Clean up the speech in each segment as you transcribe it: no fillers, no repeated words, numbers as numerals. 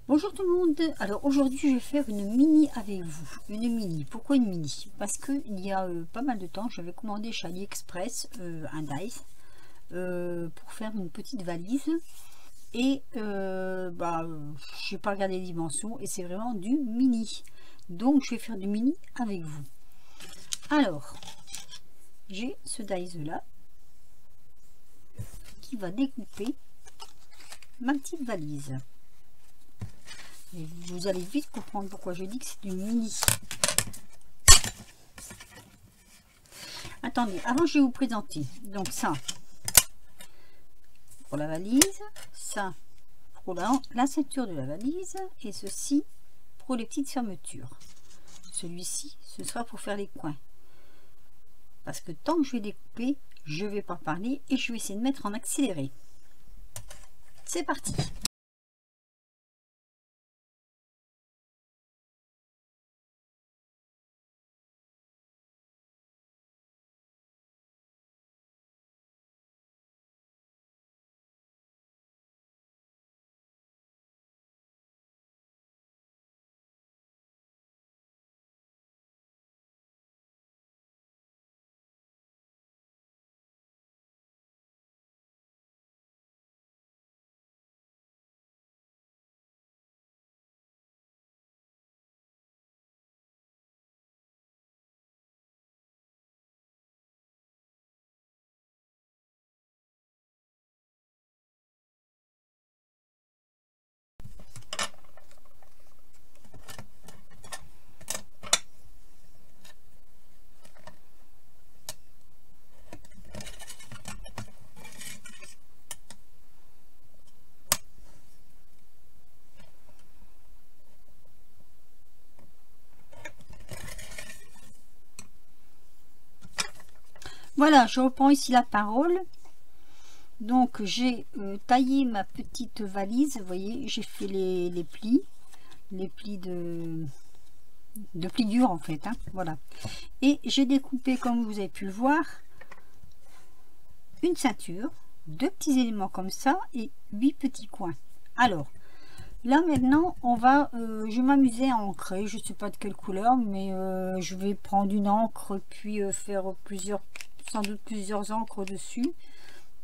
Bonjour tout le monde. Alors aujourd'hui je vais faire une mini avec vous. Une mini. Pourquoi une mini? Parce que il y a pas mal de temps j'avais commandé chez AliExpress un dies pour faire une petite valise. Et j'ai pas regardé les dimensions et c'est vraiment du mini. Donc je vais faire du mini avec vous. Alors j'ai ce dies là qui va découper ma petite valise. Et vous allez vite comprendre pourquoi je dis que c'est du mini. Attendez, avant je vais vous présenter. Donc ça pour la valise, ça pour la ceinture de la valise et ceci pour les petites fermetures. Celui-ci, ce sera pour faire les coins. Parce que tant que je vais découper, je vais pas parler et je vais essayer de mettre en accéléré. C'est parti. Voilà, je reprends ici la parole. Donc j'ai taillé ma petite valise, vous voyez, j'ai fait les plis de plis durs en fait, hein, voilà. Et j'ai découpé, comme vous avez pu le voir, une ceinture, deux petits éléments comme ça et 8 petits coins. Alors là maintenant on va, je vais m'amuser à ancrer, je sais pas de quelle couleur, mais je vais prendre une encre puis faire sans doute plusieurs encres dessus.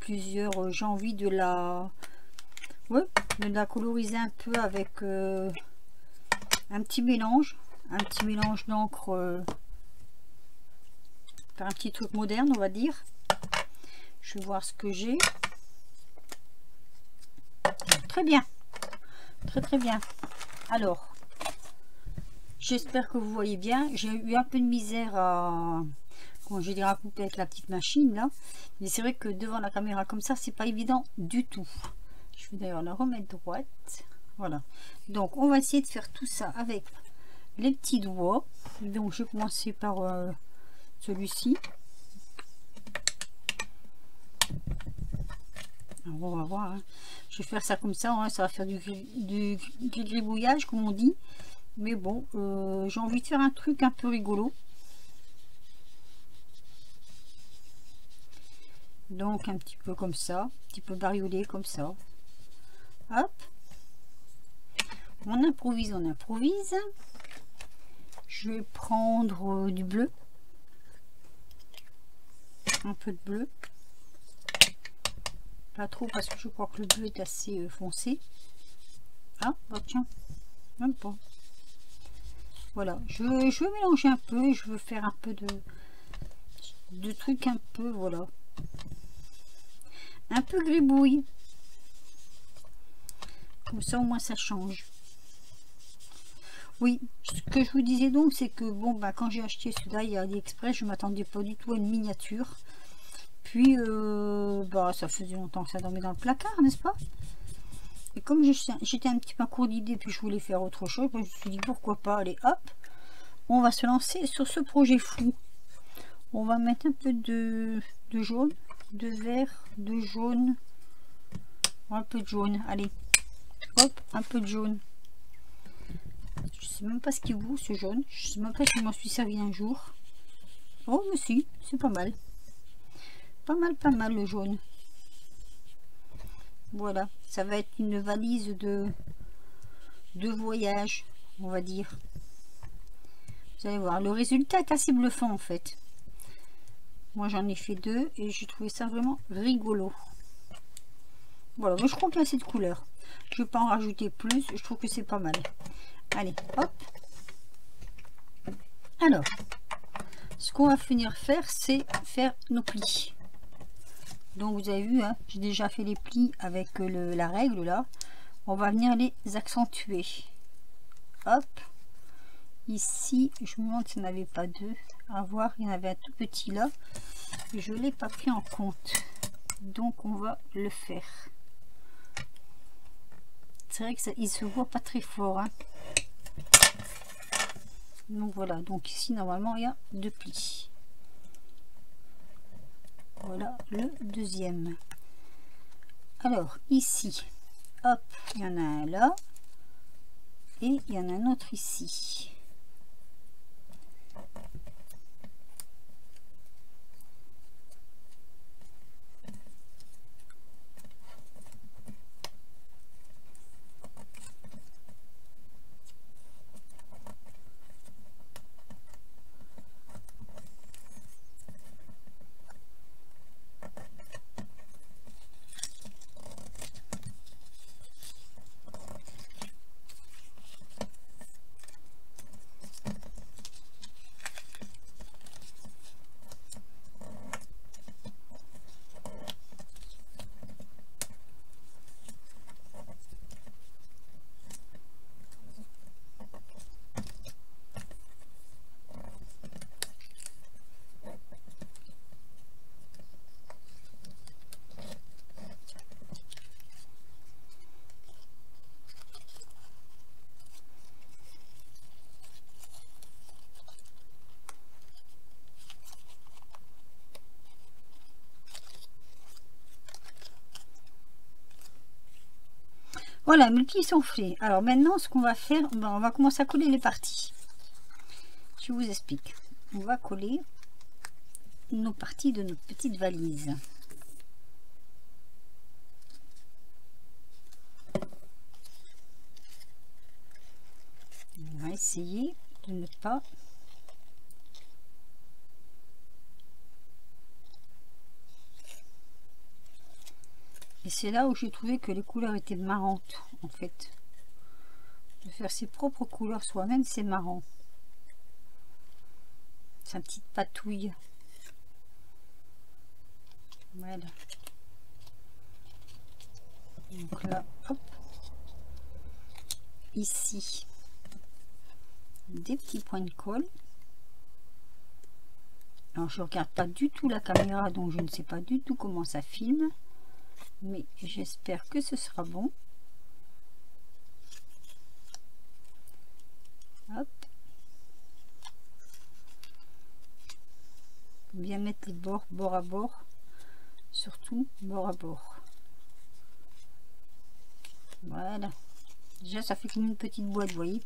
J'ai envie de la coloriser un peu avec un petit mélange d'encre, faire un petit truc moderne on va dire. Je vais voir ce que j'ai. Très bien, très bien. Alors j'espère que vous voyez bien. J'ai eu un peu de misère à couper avec la petite machine là, mais c'est vrai que devant la caméra comme ça c'est pas évident du tout. Je vais d'ailleurs la remettre droite. Voilà, donc on va essayer de faire tout ça avec les petits doigts. Donc je vais commencer par celui-ci. On va voir, hein. Je vais faire ça comme ça, hein. Ça va faire du gribouillage comme on dit, mais bon, j'ai envie de faire un truc un peu rigolo. Donc un petit peu comme ça, un petit peu bariolé comme ça. Hop, on improvise, je vais prendre du bleu, un peu de bleu, pas trop parce que je crois que le bleu est assez foncé. Ah bah tiens, même pas. Voilà, je veux mélanger un peu et je veux faire un peu de trucs un peu, voilà, un peu gribouille, comme ça au moins ça change. Oui, ce que je vous disais donc, c'est que bon, bah, quand j'ai acheté celui-là, il y a AliExpress, je m'attendais pas du tout à une miniature. Puis, ça faisait longtemps que ça dormait dans le placard, n'est-ce pas? Et comme j'étais un petit peu à court d'idées, puis je voulais faire autre chose, je me suis dit pourquoi pas, allez hop, on va se lancer sur ce projet fou. On va mettre un peu de jaune, de vert, de jaune, un peu de jaune, allez, hop, un peu de jaune. Je sais même pas ce qu'il vaut ce jaune, je sais même pas si je m'en suis servi un jour. Oh mais si, c'est pas mal, pas mal le jaune. Voilà, ça va être une valise de de voyage, on va dire. Vous allez voir, le résultat est assez bluffant en fait. Moi j'en ai fait 2 et j'ai trouvé ça vraiment rigolo. Voilà, moi je crois qu'il y a assez de couleurs. Je ne vais pas en rajouter plus, je trouve que c'est pas mal. Allez, hop. Alors, ce qu'on va finir faire, c'est faire nos plis. Donc vous avez vu, hein, j'ai déjà fait les plis avec la règle là. On va venir les accentuer. Hop. Ici, je me demande s'il n'y en avait pas deux. À voir, il y en avait un tout petit là. Et je ne l'ai pas pris en compte. Donc on va le faire. C'est vrai que ça, il se voit pas très fort. Hein. Donc voilà, donc ici normalement il y a 2 plis. Voilà le deuxième. Alors ici, hop, il y en a un là. Et il y en a un autre ici. Voilà, mes plis sont faits. Alors maintenant, ce qu'on va faire, ben, on va commencer à coller les parties. Je vous explique. On va coller nos parties de notre petite valise. On va essayer de ne pas... Et c'est là où j'ai trouvé que les couleurs étaient marrantes, en fait. De faire ses propres couleurs soi-même, c'est marrant. C'est une petite patouille. Voilà. Donc là, hop. Ici, des petits points de colle. Alors, je regarde pas du tout la caméra, donc je ne sais pas du tout comment ça filme. Mais j'espère que ce sera bon. Hop. Bien mettre les bords bord à bord, surtout bord à bord. Voilà. Déjà ça fait comme une petite boîte, vous voyez.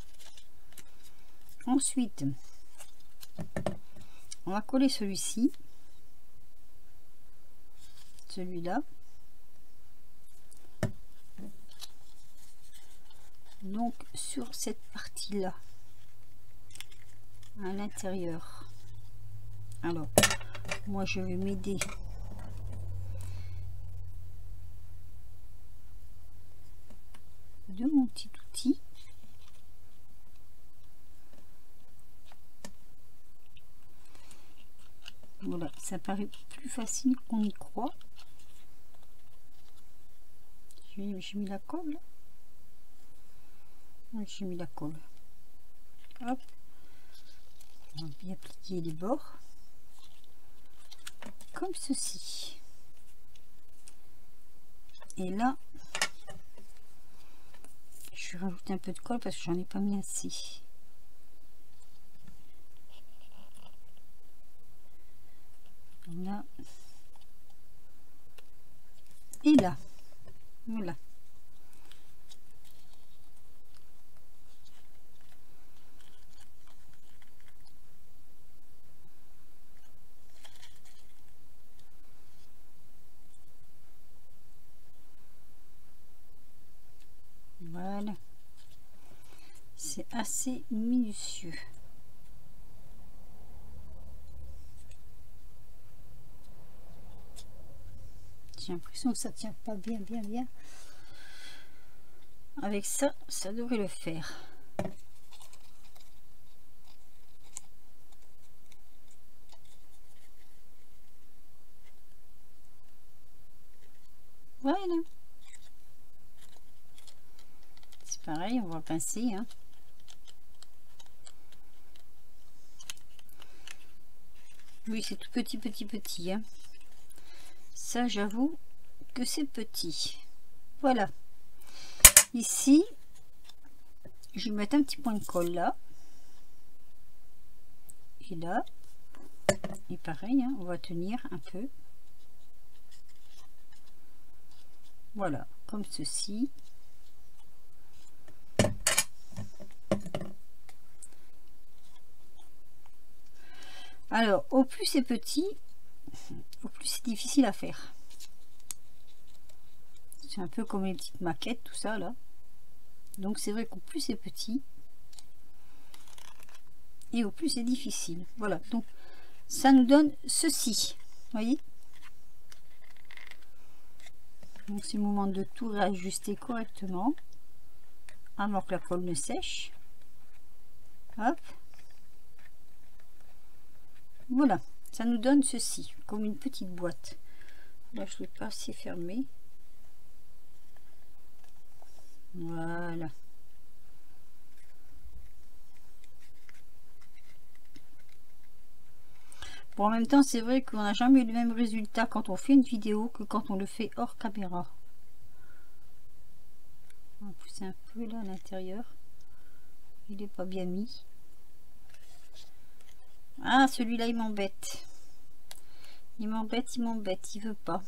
Ensuite, on va coller celui-ci, celui-là. Donc sur cette partie là à l'intérieur. Alors moi je vais m'aider de mon petit outil. Voilà, ça paraît plus facile qu'on y croit. J'ai mis la colle. J'ai mis la colle. Hop. On va bien appliquer les bords. Comme ceci. Et là, je vais rajouter un peu de colle parce que j'en ai pas mis assez. Là. Et là. Voilà. Voilà. C'est assez minutieux. J'ai l'impression que ça tient pas bien. Avec ça, ça devrait le faire. Voilà. C'est pareil, on va pincer. Hein. Oui, c'est tout petit. Hein. Ça, j'avoue que c'est petit. Voilà. Ici, je vais mettre un petit point de colle là. Et là. Et pareil, hein, on va tenir un peu. Voilà, comme ceci. Alors, au plus c'est petit, au plus c'est difficile à faire. C'est un peu comme les petites maquettes, tout ça là. Donc c'est vrai qu'au plus c'est petit, et au plus c'est difficile. Voilà, donc ça nous donne ceci. Voyez? Donc c'est le moment de tout réajuster correctement avant que la colle ne sèche. Hop. Voilà, ça nous donne ceci, comme une petite boîte. Là, je ne l'ai pas assez fermé. Voilà. Bon, en même temps, c'est vrai qu'on n'a jamais eu le même résultat quand on fait une vidéo que quand on le fait hors caméra. On va pousser un peu là à l'intérieur. Il n'est pas bien mis. Ah, celui-là, il m'embête. Il m'embête, il veut pas.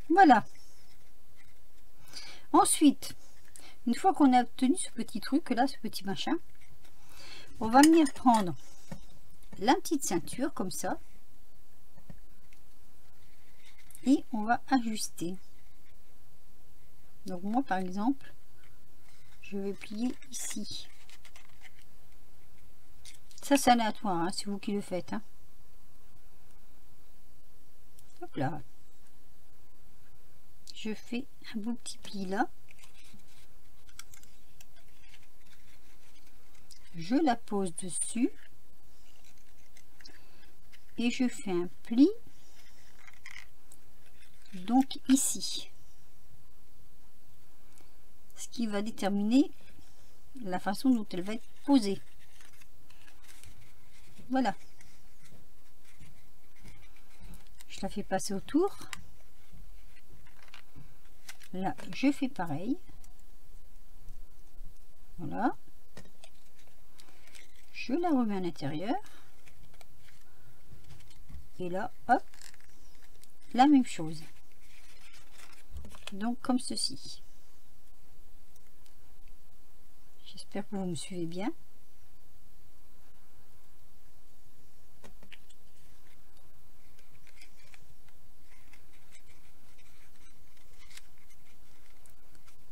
Voilà. Ensuite, une fois qu'on a obtenu ce petit truc là, ce petit machin, on va venir prendre la petite ceinture comme ça et on va ajuster. Donc moi par exemple, je vais plier ici. Ça c'est aléatoire, hein, c'est vous qui le faites. Hein. Hop là. Je fais un beau petit pli là. Je la pose dessus. Et je fais un pli. Donc ici. Ce qui va déterminer la façon dont elle va être posée. Voilà. Je la fais passer autour. Là, je fais pareil. Voilà. Je la remets à l'intérieur. Et là, hop, la même chose. Donc, comme ceci. J'espère que vous me suivez bien.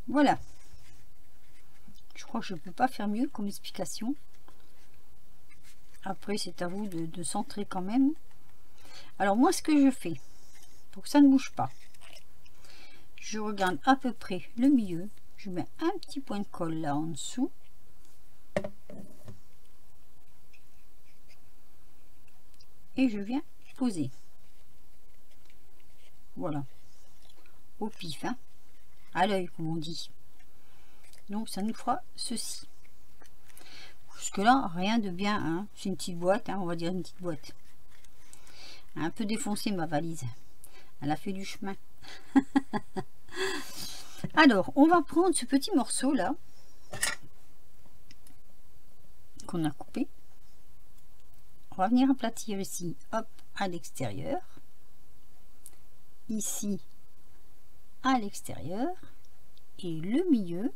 Voilà. Je crois que je ne peux pas faire mieux comme explication. Après, c'est à vous de centrer quand même. Alors, moi, ce que je fais, pour que ça ne bouge pas, je regarde à peu près le milieu. Je mets un petit point de colle là en dessous. Et je viens poser. Voilà. Au pif, hein, à l'œil, comme on dit. Donc, ça nous fera ceci. Jusque là, rien de bien. Hein. C'est une petite boîte, hein, on va dire une petite boîte. Un peu défoncé ma valise. Elle a fait du chemin. Alors, on va prendre ce petit morceau là qu'on a coupé. On va venir aplatir ici, hop, à l'extérieur. Ici, à l'extérieur. Et le milieu,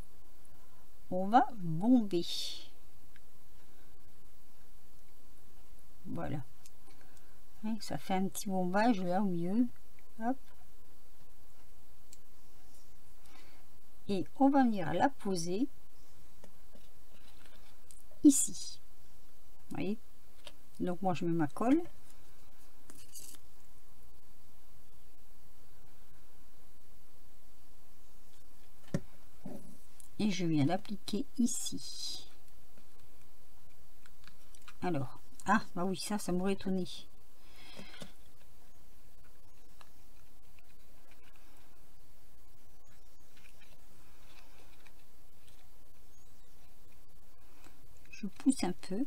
on va bomber. Voilà. Et ça fait un petit bombage là au milieu. Hop. et on va venir la poser ici. Vous voyez, donc moi je mets ma colle. Et je viens l'appliquer ici. Alors, ah bah oui, ça m'aurait étonné. Je pousse un peu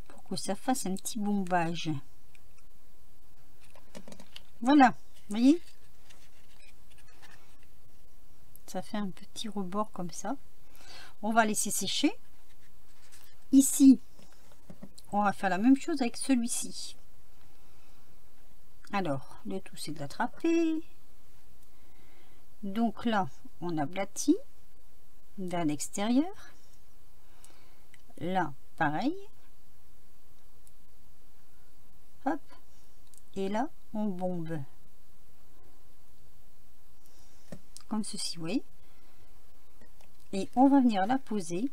pour que ça fasse un petit bombage. Voilà, vous voyez, ça fait un petit rebord comme ça. On va laisser sécher. Ici, on va faire la même chose avec celui-ci. Alors, le tout c'est de l'attraper. Donc là, on aplatit vers l'extérieur. Là, pareil. Hop. Et là, on bombe. Comme ceci, vous voyez. Et on va venir la poser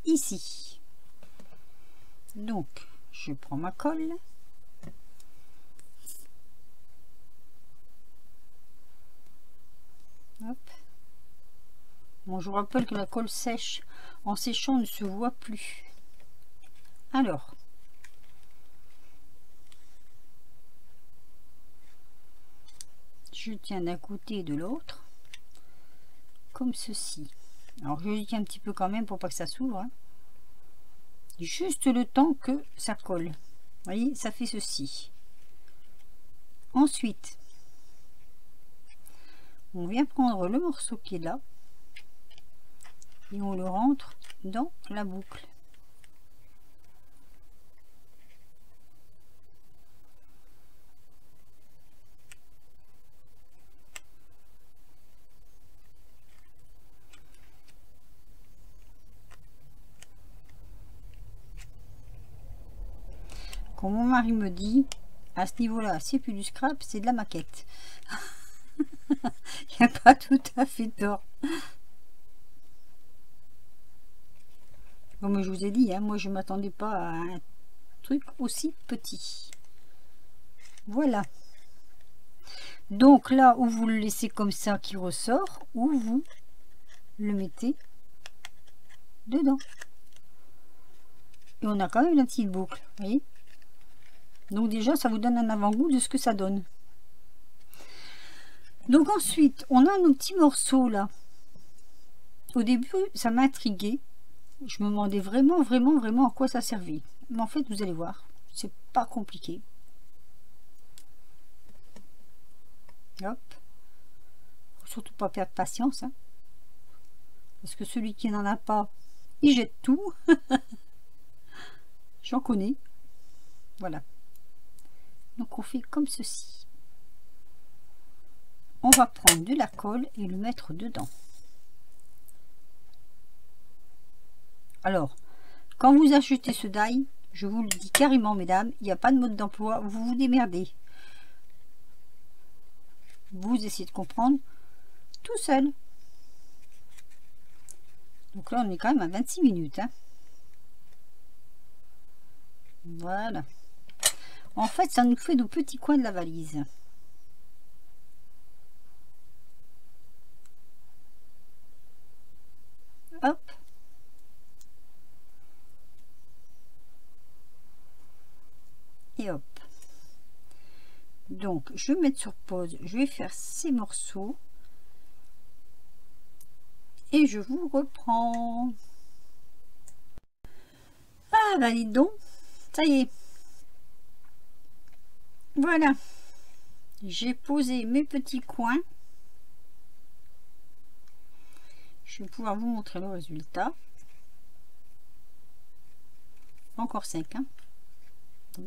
ici. Donc, je prends ma colle. Hop. Bon, je vous rappelle que la colle sèche, en séchant, ne se voit plus. Alors, je tiens d'un côté et de l'autre, comme ceci. Alors, je tiens un petit peu quand même pour pas que ça s'ouvre. Hein. Juste le temps que ça colle. Vous voyez, ça fait ceci. Ensuite, on vient prendre le morceau qui est là et on le rentre dans la boucle. Comme mon mari me dit, à ce niveau-là, c'est plus du scrap, c'est de la maquette. Il n'y a pas tout à fait tort. Comme je vous ai dit, hein, moi je ne m'attendais pas à un truc aussi petit. Voilà. Donc là où vous le laissez comme ça qui ressort, ou vous le mettez dedans. Et on a quand même la petite boucle, vous voyez. Donc déjà, ça vous donne un avant-goût de ce que ça donne. Donc ensuite, on a nos petits morceaux là. Au début, ça m'a intrigué. Je me demandais vraiment à quoi ça servait. Mais en fait, vous allez voir, c'est pas compliqué. Hop. Faut surtout pas perdre patience. Hein. Parce que celui qui n'en a pas, il jette tout. J'en connais. Voilà. Donc on fait comme ceci. On va prendre de la colle et le mettre dedans. Alors, quand vous achetez ce die, je vous le dis carrément, mesdames, il n'y a pas de mode d'emploi, vous vous démerdez. Vous essayez de comprendre tout seul. Donc là, on est quand même à 26 minutes. Hein. Voilà. En fait, ça nous fait nos petits coins de la valise. Hop. Et hop. Donc, je vais mettre sur pause. Je vais faire ces morceaux. Et je vous reprends. Ah, bah dites donc. Ça y est. Voilà. J'ai posé mes petits coins. Je vais pouvoir vous montrer le résultat. Encore 5. Hein.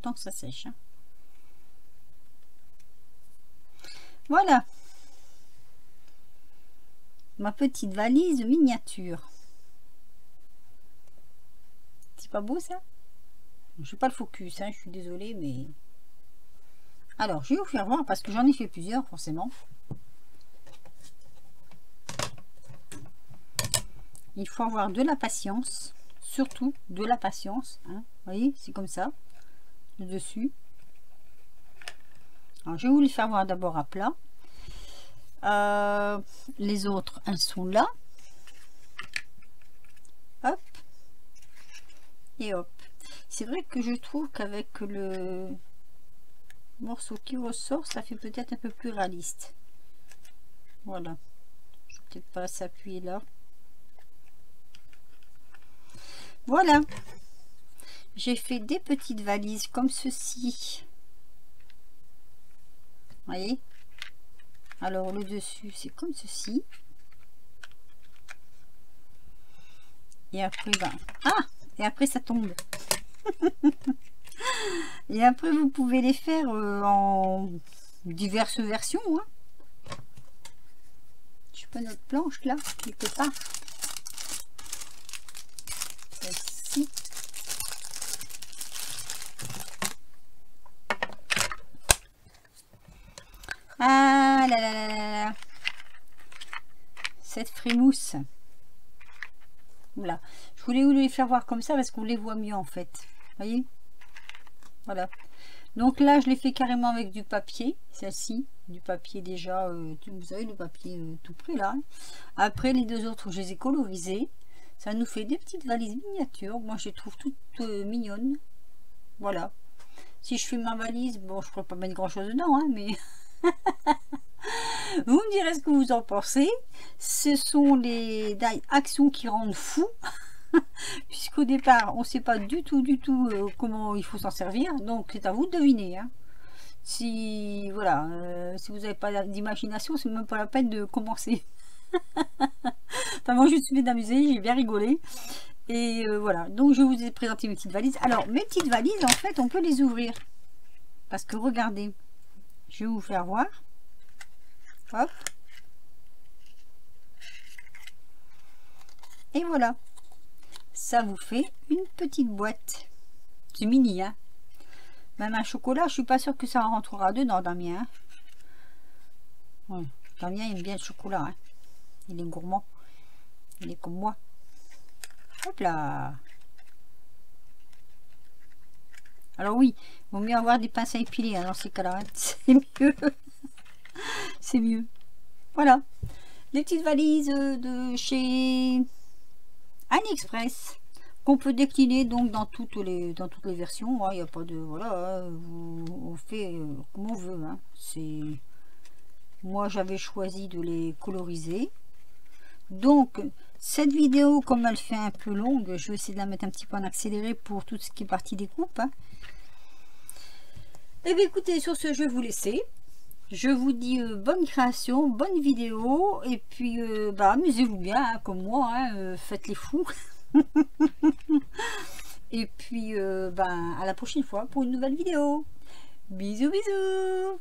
Tant que ça sèche. Hein. Voilà. Ma petite valise miniature. C'est pas beau ça? Je n'ai pas le focus, hein, je suis désolée, mais Alors, je vais vous faire voir parce que j'en ai fait plusieurs, forcément. Il faut avoir de la patience, surtout de la patience. Hein. Vous voyez, c'est comme ça, le dessus. Alors, je vais vous les faire voir d'abord à plat. Les autres, elles sont là. Hop. Et hop. C'est vrai que je trouve qu'avec le morceau qui ressort, ça fait peut-être un peu plus réaliste. Voilà. Je vais peut-être pas s'appuyer là. Voilà. J'ai fait des petites valises comme ceci. Vous voyez? Alors le dessus, c'est comme ceci. Et après, ben... Ah! Et après, ça tombe. Et après, vous pouvez les faire en diverses versions. Hein. Je peux notre planche là, quelque part. Celle-ci. Ah là là là là là. Cette frimousse. Voilà. Je voulais vous les faire voir comme ça parce qu'on les voit mieux en fait. Vous voyez? Voilà. Donc là, je l'ai fait carrément avec du papier. Celle-ci, du papier déjà, vous savez, le papier tout prêt là. Après, les deux autres, je les ai colorisés. Ça nous fait des petites valises miniatures. Moi, je les trouve toutes mignonnes. Voilà. Si je fais ma valise, bon, je ne pourrais pas mettre grand chose dedans, hein, mais... Vous me direz ce que vous en pensez. Ce sont les die actions qui rendent fou. Puisqu'au départ, on ne sait pas du tout comment il faut s'en servir. Donc, c'est à vous de deviner. Hein. Si, voilà, si vous n'avez pas d'imagination, c'est même pas la peine de commencer. Enfin, moi, je suis fait d'amuser, j'ai bien rigolé. Et voilà, donc je vous ai présenté mes petites valises. Alors, mes petites valises, en fait, on peut les ouvrir. Parce que, regardez, je vais vous faire voir. Hop. Et voilà. Ça vous fait une petite boîte. C'est mini, hein. Même un chocolat, je suis pas sûre que ça rentrera dedans, Damien. Ouais. Damien aime bien le chocolat, hein. Il est gourmand. Il est comme moi. Hop là. Alors oui, il vaut mieux avoir des pinces à épiler hein, dans ces cas-là. Hein. C'est mieux. C'est mieux. Voilà. Les petites valises de chez AliExpress qu'on peut décliner donc dans toutes les versions. Il n'y a pas de voilà. On fait comme on veut. Hein. C'est moi j'avais choisi de les coloriser. Donc cette vidéo, comme elle fait un peu longue, je vais essayer de la mettre un petit peu en accéléré pour tout ce qui est partie des coupes. Hein. Et bien écoutez, sur ce, je vais vous laisser. Je vous dis bonne création, bonne vidéo. Et puis, amusez-vous bien, hein, comme moi. Hein, faites les fous. Et puis, à la prochaine fois pour une nouvelle vidéo. Bisous, bisous.